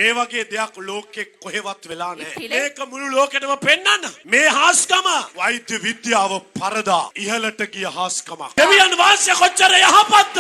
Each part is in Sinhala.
මේ වගේ දෙයක් ලෝකෙ කොහෙවත් වෙලා නැහැ. මේක මුළු ලෝකෙටම පෙන්වන්න. මේ හාස්කම වෛද්‍ය විද්‍යාව පරදා ඉහළට ගිය හාස්කමක්. දෙවියන් වහන්සේ කොච්චර යහපත්ද?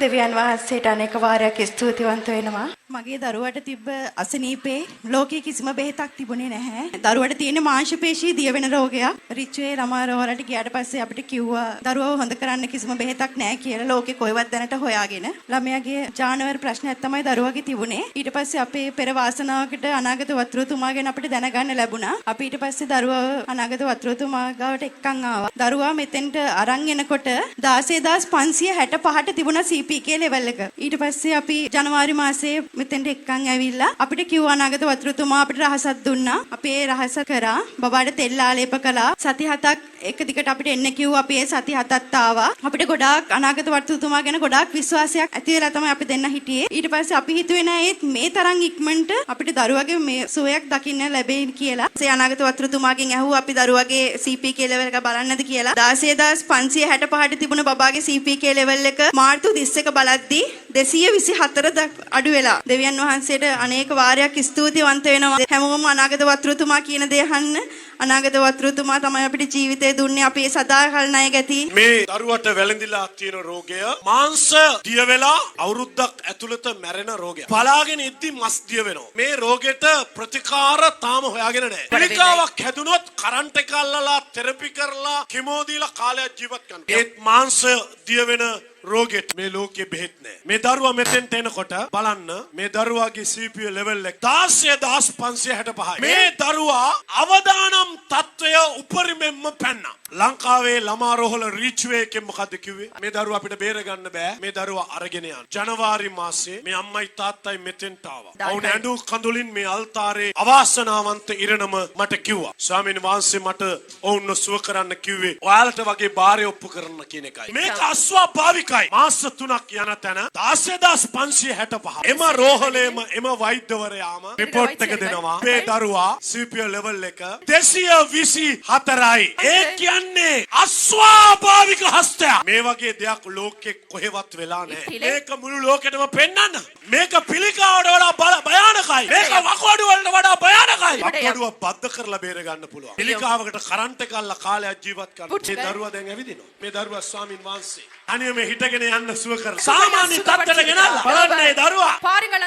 දෙවියන් වහන්සේට අනේක වාරයක් ස්තුතිවන්ත වෙනවා. මගේ දරුවට තිබ්බ අසනීපේ ලෝකයේ කිසිම බෙහෙතක් තිබුණේ නැහැ. දරුවට තියෙන මාංශ පේශී දිය වෙන රෝගයක්. රිච්වේ ළමා රෝහලට ගියාට පස්සේ අපිට කිව්වා දරුවව හොඳ කරන්න කිසිම බෙහෙතක් නැහැ කියලා ලෝකේ කොහෙවත් දැනට හොයාගෙන. ළමයාගේ ජානවර ප්‍රශ්නයක් තමයි දරුවගේ තිබුණේ. ඊට පස්සේ අපේ පෙර වාසනාවකට අනාගත වතුරුතුමා ගැන අපිට දැනගන්න ලැබුණා. අපි ඊට පස්සේ දරුවව අනාගත වතුරුතුමා ගාවට එක්කන් ආවා. දරුවා මෙතෙන්ට අරන් එනකොට 16565ට තිබුණා CPK ලෙවල් එක. ඊට පස්සේ අපි ජනවාරි මාසයේ මෙතෙන්ට එක්කන් ඇවිල්ලා අපිට කිව්වා අනාගත වතුරුතුමා අපිට රහසක් දුන්නා. අපි ඒ රහස කරා. බබාට තෙල් ආලේප කළා. සති 7ක් එක දිගට අපිට එන්න කිව්වා. අපි ඒ සති 7ත් ආවා. අපිට ගොඩාක් අනාගත වතුරුතුමා ගැන ගොඩාක් විශ්වාසයක් ඇති වෙලා තමයි අපි දෙන්න හිටියේ. ඊට පස්සේ අපි හිතුවේ නෑ මේ තරම් ඉක්මනට අපිට දරුවගේ මේ සුවයක් දකින්න ලැබෙයි කියලා. ඒ අනාගත වතුරුතුමාගෙන් ඇහුවා අපි දරුවගේ CPK ලෙවල් එක බලන්නද කියලා. 16565ට තිබුණ බබාගේ CPK ලෙවල් එක මාර්තු 31 බලද්දී 224 අඩු වෙලා. දෙවියන් වහන්සේට අනේක වාරයක් ස්තුතිවන්ත වෙනවා. හැමෝම අනාගත වතුරුතුමා කියන දේ අහන්න. අනාගත වතුරුතුමා තමයි අපිට ජීවිතේ දුන්නේ. අපි සදාකල් ණය ගැති. මේ දරුවට වැළඳිලා තියෙන රෝගය මාංශ දිය වෙලා අවුරුද්දක් ඇතුළත මැරෙන රෝගයක්. බලාගෙන ඉද්දි මස් දිය වෙනවා. මේ රෝගෙට ප්‍රතිකාර තාම හොයාගෙන නැහැ. පිළිකාවක් හැදුනොත් කරන්ට් එක අල්ලලා තෙරපි කරලා කිමෝ දීලා කාලයක් ජීවත් කරනවා. ඒත් මාංශ දිය වෙන රෝගෙට මේ ලෝකේ බෙහෙත් නැහැ. මේ දරුවා මෙතෙන්ට එනකොට බලන්න මේ දරුවාගේ CPK ලෙවල් එක 16565යි. මේ දරුවා අවදානම් තත්වය උපරිමෙන්ම පැන්නා. ලංකාවේ ළමා රෝහල රීච්වේ එකෙන් මොකද්ද කිව්වේ? මේ දරුවා අපිට බේර ගන්න බෑ. මේ දරුවා අරගෙන යන්න. ජනවාරි මාසේ මේ අම්මයි තාත්තයි මෙතෙන්ට ආවා. ඔවුන් ඇඬු කඳුලින් මේ අල්තාරේ අවාසනාවන්ත ඉරණම මට කිව්වා. ස්වාමීන් වහන්සේ මට ඔවුන්ව සුව කරන්න කිව්වේ ඔයාලට වගේ බාරය ඔප්පු කරන්න කියන එකයි. මේක අස්වාභාවික මාස 3ක් යන තැන 16565 එම රෝහලේම එම වෛද්‍යවරයාම රිපෝට් එක දෙනවා මේ දරුවා CPK ලෙවල් එක 224යි. ඒ කියන්නේ අස්වාභාවික හස්තයක්. මේ වගේ දෙයක් ලෝකෙ කොහෙවත් වෙලා නැහැ. මේක මුළු ලෝකෙටම පෙන්වන්න. මේක පිළිකාවට වඩා භයානකයි. මේක වකවාඩු වලට වඩා භයානකයි. වකවාඩුව බද්ධ කරලා බේර ගන්න පුළුවන්. පිළිකාවකට කරන්ට් එක අල්ල කාලයක් ජීවත් කරන මේ දරුවා දැන් ඇවිදිනවා. මේ දරුවා ස්වාමින් වහන්සේ අනියම හිටගෙන යන්න සුව කරලා සාමාන්‍ය තත්ත්වයට ගෙනල්ලා බලන්නේ දරුවා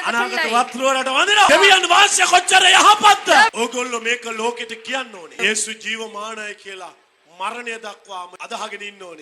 අනාගත වතුරට වඳිනවා. දෙවියන් වහන්සේ කොච්චර යහපත්ද? ඕගොල්ලෝ මේක ලෝකෙට කියන්න ඕනේ. යේසු ජීවමානයි කියලා මරණය දක්වාම අදහගෙන ඉන්න ඕනේ.